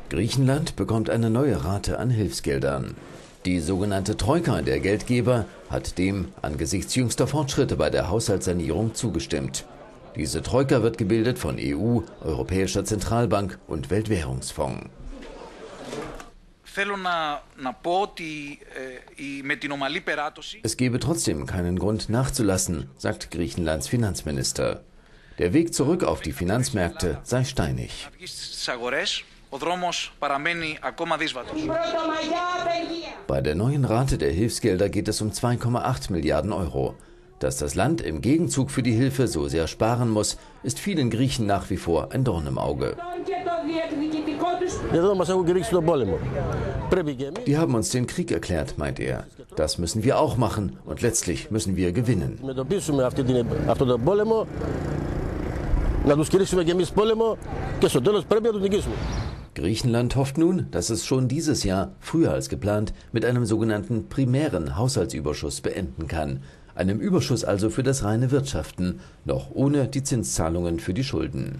Griechenland bekommt eine neue Rate an Hilfsgeldern. Die sogenannte Troika der Geldgeber hat dem angesichts jüngster Fortschritte bei der Haushaltssanierung zugestimmt. Diese Troika wird gebildet von EU, Europäischer Zentralbank und Weltwährungsfonds. Es gebe trotzdem keinen Grund nachzulassen, sagt Griechenlands Finanzminister. Der Weg zurück auf die Finanzmärkte sei steinig. Bei der neuen Rate der Hilfsgelder geht es um 2,8 Milliarden Euro. Dass das Land im Gegenzug für die Hilfe so sehr sparen muss, ist vielen Griechen nach wie vor ein Dorn im Auge. Die haben uns den Krieg erklärt, meint er. Das müssen wir auch machen und letztlich müssen wir gewinnen. Griechenland hofft nun, dass es schon dieses Jahr, früher als geplant, mit einem sogenannten primären Haushaltsüberschuss beenden kann. Einem Überschuss also für das reine Wirtschaften, noch ohne die Zinszahlungen für die Schulden.